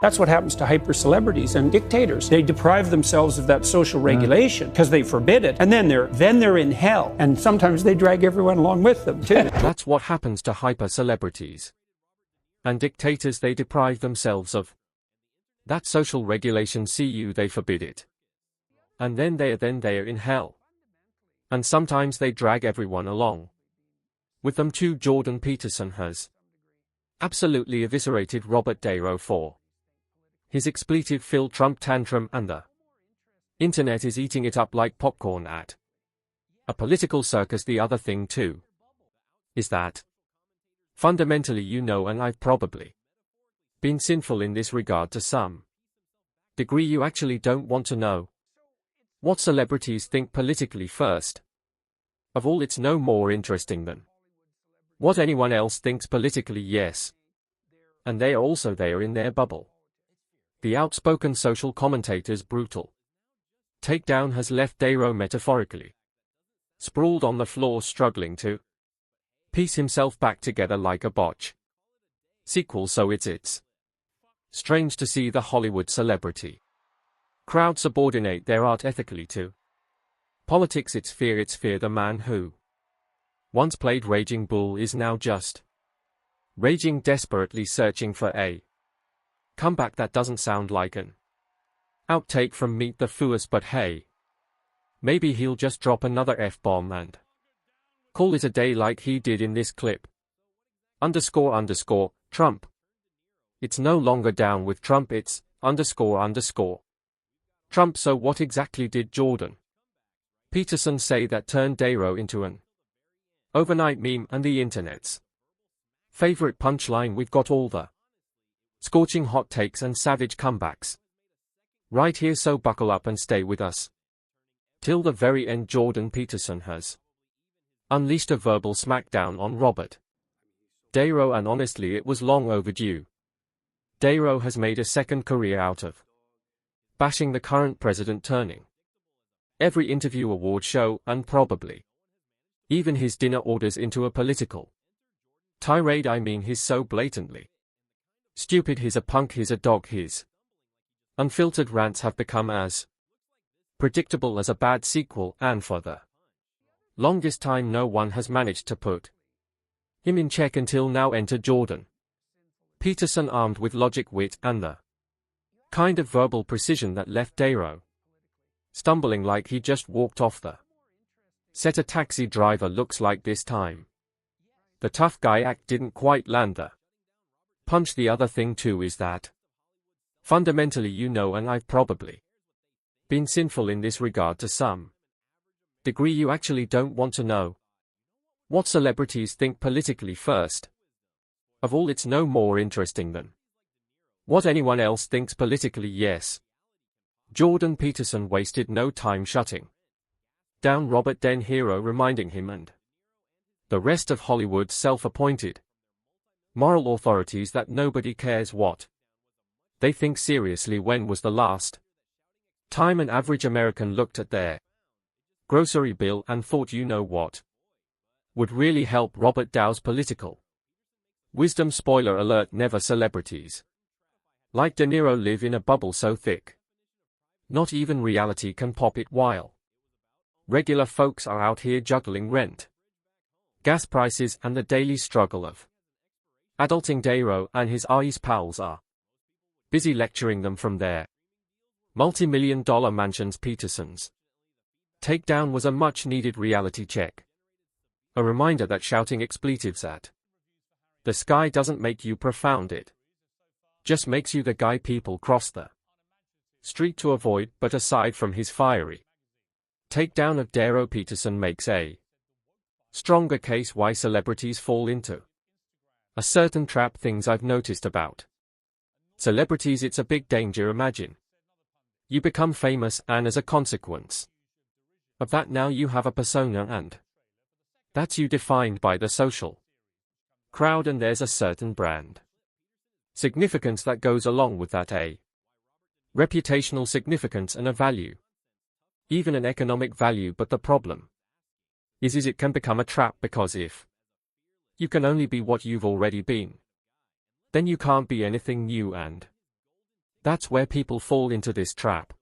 That's what happens to hyper-celebrities and dictators. They deprive themselves of that social regulation because they forbid it, and then they're in hell. And sometimes they drag everyone along with them, too. That's what happens to hyper-celebrities and dictators. They deprive themselves of that social regulation. They forbid it. And then they're in hell. And sometimes they drag everyone along with them too. Jordan Peterson has absolutely eviscerated Robert De Niro for his expletive-filled Trump tantrum, and the internet is eating it up like popcorn at a political circus. The other thing too is that fundamentally, and I've probably been sinful in this regard to some degree. You actually don't want to know what celebrities think politically first of all. It's no more interesting than what anyone else thinks politically. Yes, and they are also there in their bubble. The outspoken social commentator's brutal takedown has left De Niro metaphorically sprawled on the floor, struggling to piece himself back together like a botch sequel. So it's strange to see the Hollywood celebrity crowd subordinate their art ethically to politics. It's fear. The man who once played Raging Bull is now just raging, desperately searching for a comeback. That doesn't sound like an outtake from Meet the Foos, but hey, maybe he'll just drop another F-bomb and call it a day like he did in this clip. __ Trump. It's no longer down with Trump, it's __ Trump. So what exactly did Jordan Peterson say that turned De Niro into an overnight meme and the internet's favorite punchline? We've got all the scorching hot takes and savage comebacks right here, so buckle up and stay with us till the very end. Jordan Peterson has unleashed a verbal smackdown on Robert De Niro, and honestly it was long overdue. De Niro has made a second career out of bashing the current president, turning every interview, award show, and probably even his dinner orders into a political tirade. I mean, he's so blatantly stupid. He's a punk, he's a dog. His unfiltered rants have become as predictable as a bad sequel, and for the longest time no one has managed to put him in check until now. Enter Jordan Peterson, armed with logic, wit, and the kind of verbal precision that left De Niro stumbling like he just walked off the set. A taxi driver looks like this time the tough guy act didn't quite land the punch. The other thing too is that fundamentally, and I've probably been sinful in this regard to some degree. You actually don't want to know what celebrities think politically first of all. It's no more interesting than what anyone else thinks politically. Yes, Jordan Peterson wasted no time shutting down Robert De Niro, reminding him and the rest of Hollywood's self-appointed moral authorities that nobody cares what they think seriously. When was the last time an average American looked at their grocery bill and thought, what would really help Robert Dow's political wisdom? Spoiler alert, never. Celebrities like De Niro live in a bubble so thick not even reality can pop it, while regular folks are out here juggling rent, gas prices, and the daily struggle of adulting. De Niro and his AI's pals are busy lecturing them from their multi-million-dollar mansions. Peterson's takedown was a much-needed reality check, a reminder that shouting expletives at the sky doesn't make you profound, it just makes you the guy people cross the street to avoid. But aside from his fiery takedown of De Niro, Peterson makes a stronger case why celebrities fall into a certain trap. Things I've noticed about celebrities: it's a big danger. Imagine you become famous, and as a consequence of that, now you have a persona, and that's you, defined by the social crowd, and there's a certain brand significance that goes along with that, a reputational significance and a value, even an economic value. But the problem is it can become a trap, because if you can only be what you've already been, then you can't be anything new, and That's where people fall into this trap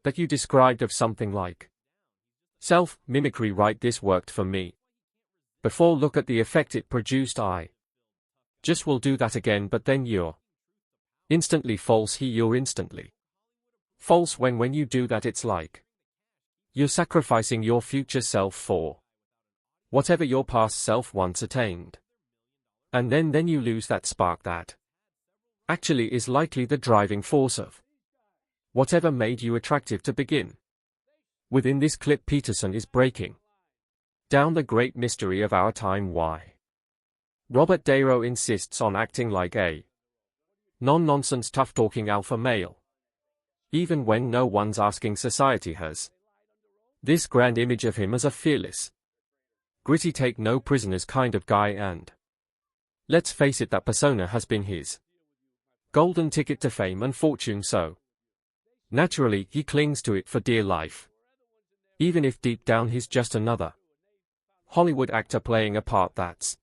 that you described of something like self-mimicry. Right, this worked for me before, look at the effect it produced. I just will do that again, but then you're instantly false. You're instantly false when you do that. It's like you're sacrificing your future self for whatever your past self once attained. And then you lose that spark that actually is likely the driving force of whatever made you attractive to begin. Within this clip, Peterson is breaking down the great mystery of our time: why Robert De Niro insists on acting like a non-nonsense, tough-talking alpha male, even when no one's asking. Society has this grand image of him as a fearless, gritty, take no prisoners kind of guy, and let's face it, that persona has been his golden ticket to fame and fortune, so naturally he clings to it for dear life, even if deep down he's just another Hollywood actor playing a part. That's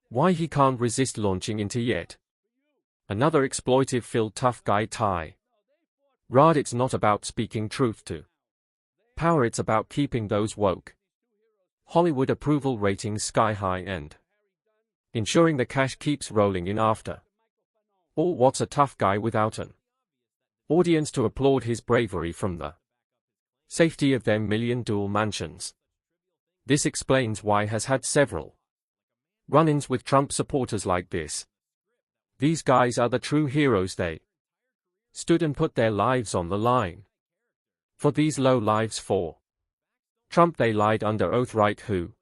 why he can't resist launching into yet another exploitive-filled tough guy tirade. It's not about speaking truth to power, it's about keeping those woke Hollywood approval ratings sky high and ensuring the cash keeps rolling in after all. What's a tough guy without an audience to applaud his bravery from the safety of their million-dollar mansions? This explains why he has had several run-ins with Trump supporters like this. These guys are the true heroes. They stood and put their lives on the line for these low lives for Trump. They lied under oath. Right, who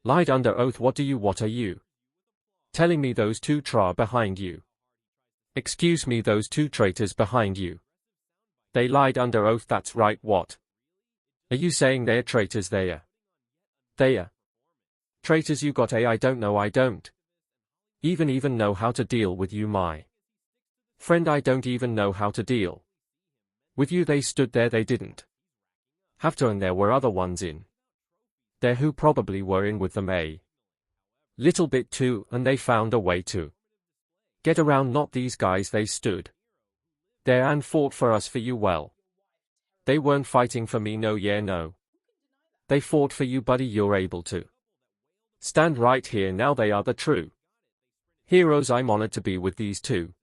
lied under oath? What are you telling me? Those two tra behind you? Excuse me, those two traitors behind you? They lied under oath. That's right. What are you saying? They're traitors. They are traitors. You got a I don't know. I don't even know how to deal with you, my friend. I don't even know how to deal with you. They stood there. They didn't have to, and there were other ones in there who probably were in with them a little bit too, and they found a way to get around. Not these guys. They stood there and fought for us, for you. Well, they weren't fighting for me. No, yeah, no. They fought for you, buddy. You're able to stand right here now. They are the true heroes. I'm honored to be with these two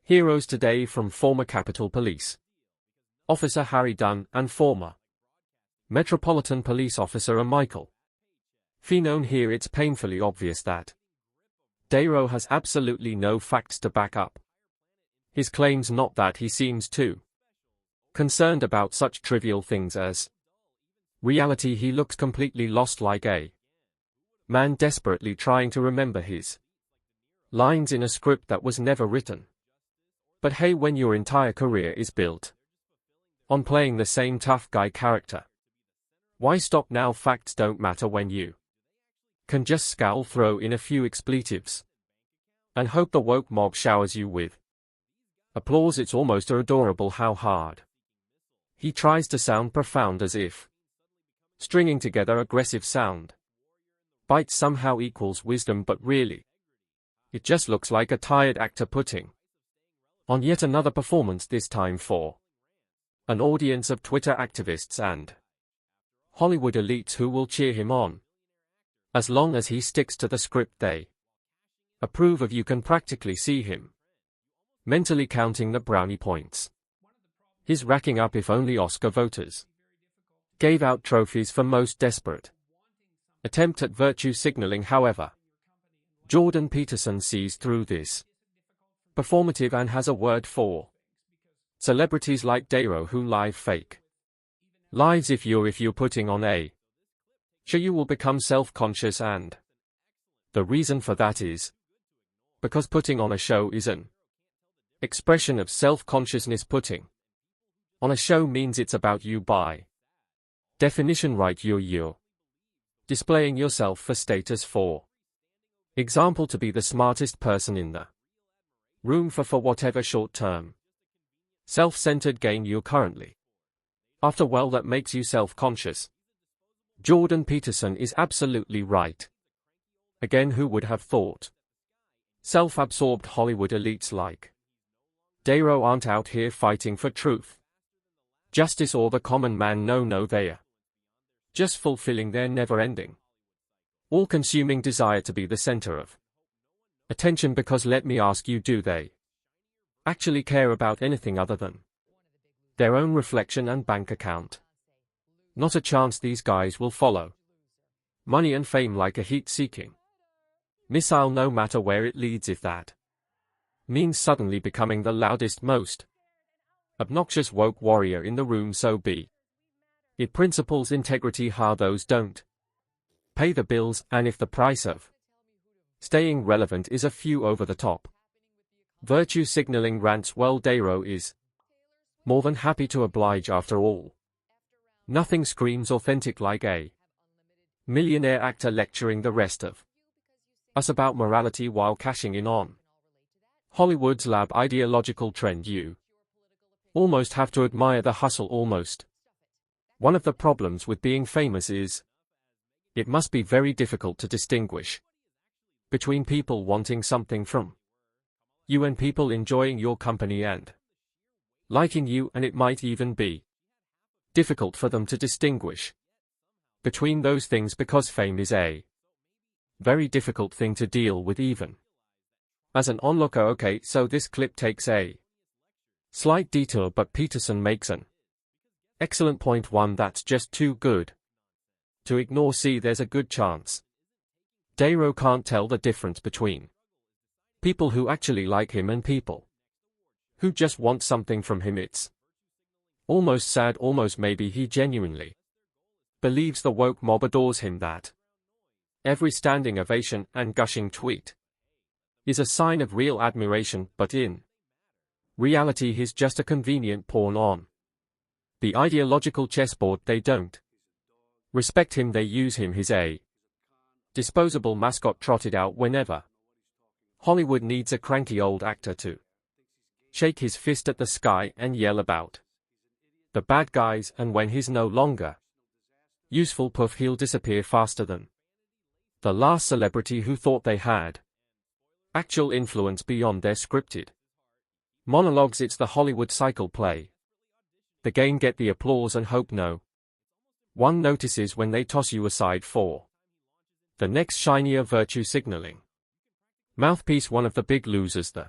heroes today, from former Capitol Police Officer Harry Dunn and former Metropolitan Police Officer Michael Finone. Here it's painfully obvious that De Niro has absolutely no facts to back up his claims, not that he seems too concerned about such trivial things as reality. He looks completely lost, like a man desperately trying to remember his lines in a script that was never written. But hey, when your entire career is built on playing the same tough guy character, why stop now? Facts don't matter when you can just scowl, throw in a few expletives, and hope the woke mob showers you with applause. It's almost adorable how hard he tries to sound profound, as if stringing together aggressive sound bites somehow equals wisdom, but really, it just looks like a tired actor putting on yet another performance, this time for an audience of Twitter activists and Hollywood elites who will cheer him on as long as he sticks to the script they approve of. You can practically see him mentally counting the brownie points he's racking up. If only Oscar voters gave out trophies for most desperate attempt at virtue signaling. However, Jordan Peterson sees through this performative and has a word for celebrities like De Niro who live fake lives. If you're putting on a show, you will become self-conscious, and the reason for that is because putting on a show is an expression of self-consciousness. Putting on a show means it's about you by definition, right? You're displaying yourself for status, for example, to be the smartest person in the room for whatever short-term self-centered gain you're currently after. Well, that makes you self-conscious. Jordan Peterson is absolutely right. Again, who would have thought self-absorbed Hollywood elites like Dero aren't out here fighting for truth, justice or the common man. No, they're just fulfilling their never-ending, all-consuming desire to be the center of attention. Because let me ask you, do they actually care about anything other than their own reflection and bank account? Not a chance. These guys will follow money and fame like a heat-seeking missile, no matter where it leads. If that means suddenly becoming the loudest, most obnoxious woke warrior in the room, so be it. Principles, integrity, those don't pay the bills, and if the price of staying relevant is a few over-the-top virtue signaling rants, well, Dero is more than happy to oblige. After all, nothing screams authentic like a millionaire actor lecturing the rest of us about morality while cashing in on Hollywood's lab ideological trend. You almost have to admire the hustle. Almost. One of the problems with being famous is it must be very difficult to distinguish between people wanting something from you and people enjoying your company and liking you, and it might even be difficult for them to distinguish between those things because fame is a very difficult thing to deal with even as an onlooker. Okay, so this clip takes a slight detour, but Peterson makes an excellent point, one that's just too good to ignore. See, there's a good chance Dero can't tell the difference between people who actually like him and people who just want something from him. It's almost sad, almost maybe he genuinely believes the woke mob adores him, that every standing ovation and gushing tweet is a sign of real admiration, but in reality he's just a convenient pawn on the ideological chessboard. They don't respect him, they use him. He's a disposable mascot trotted out whenever Hollywood needs a cranky old actor to shake his fist at the sky and yell about the bad guys, and when he's no longer useful, poof, he'll disappear faster than the last celebrity who thought they had actual influence beyond their scripted monologues. It's the Hollywood cycle. Play the game, get the applause, and hope no one notices when they toss you aside for the next shinier virtue signaling mouthpiece. One of the big losers, the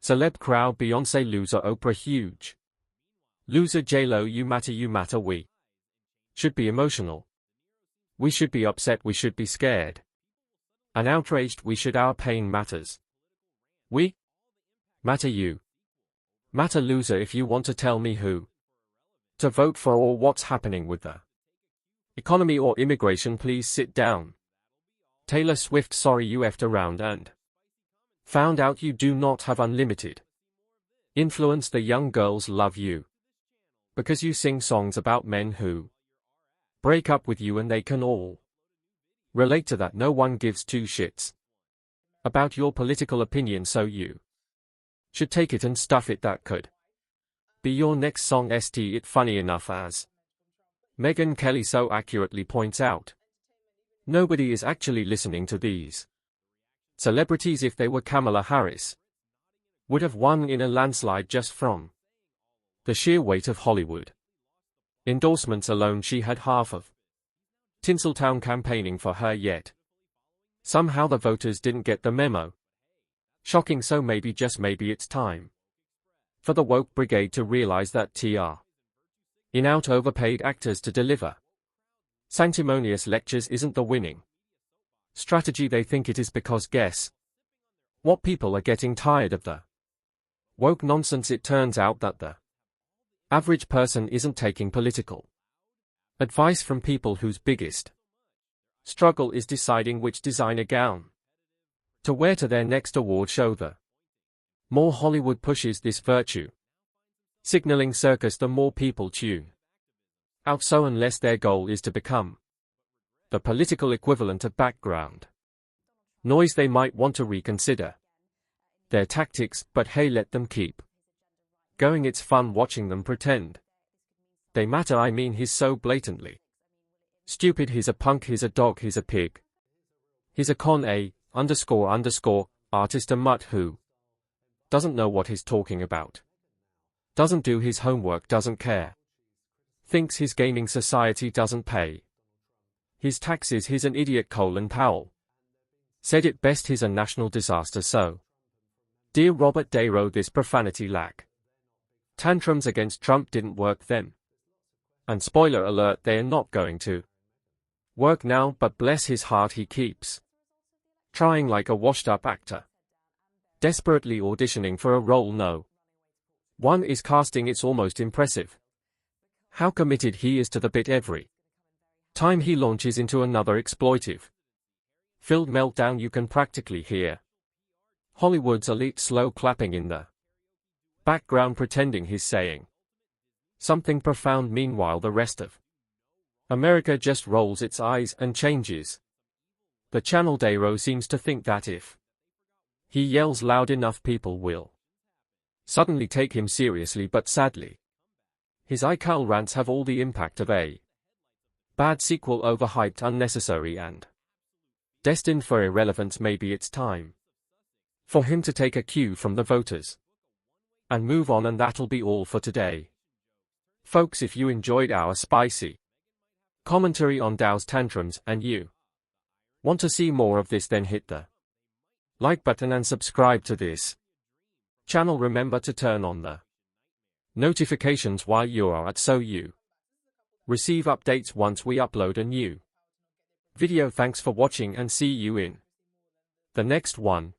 celeb crowd. Beyonce loser, Oprah huge loser, J-Lo you matter. We should be emotional, we should be upset, we should be scared and outraged, we should. Our pain matters, we matter. You matter, loser. If you want to tell me who to vote for or what's happening with the economy or immigration, please sit down. Taylor Swift, sorry you effed around and found out you do not have unlimited influence. The young girls love you because you sing songs about men who break up with you, and they can all relate to that. No one gives two shits about your political opinion, so you should take it and stuff it. That could be your next song. St. It funny enough, as Megyn Kelly so accurately points out, nobody is actually listening to these celebrities. If they were Kamala Harris, would have won in a landslide just from the sheer weight of Hollywood endorsements alone. She had half of Tinseltown campaigning for her, yet somehow the voters didn't get the memo. Shocking. So maybe, just maybe, it's time for the woke brigade to realize that TR in out overpaid actors to deliver sanctimonious lectures isn't the winning strategy. They think it is because guess what? People are getting tired of the woke nonsense. It turns out that the average person isn't taking political advice from people whose biggest struggle is deciding which designer gown to wear to their next award show. The more Hollywood pushes this virtue signaling circus, the more people tune out. So unless their goal is to become the political equivalent of background noise, they might want to reconsider their tactics, but hey, let them keep going. It's fun watching them pretend they matter. I mean, he's so blatantly stupid. He's a punk, he's a dog, he's a pig, he's a con, a ___ artist, a mutt who Doesn't know what he's talking about. Doesn't do his homework, doesn't care. Thinks his gaming society doesn't pay his taxes, he's an idiot. Colin Powell said it best, he's a national disaster. So, dear Robert De Niro, this profanity lack tantrums against Trump didn't work then. And spoiler alert, they're not going to work now, but bless his heart, he keeps trying like a washed-up actor, desperately auditioning for a role no one is casting. It's almost impressive how committed he is to the bit every time he launches into another exploitive filled meltdown. You can practically hear Hollywood's elite slow clapping in the background, pretending he's saying something profound. Meanwhile, the rest of America just rolls its eyes and changes the channel. De Niro seems to think that if he yells loud enough, people will suddenly take him seriously, but sadly, his ICAL rants have all the impact of a bad sequel, overhyped, unnecessary, and destined for irrelevance. Maybe it's time for him to take a cue from the voters and move on, and that'll be all for today. Folks, if you enjoyed our spicy commentary on Dow's tantrums and you want to see more of this, then hit the like button and subscribe to this channel. Remember to turn on the notifications while you are at, so you receive updates once we upload a new video. Thanks for watching and see you in the next one.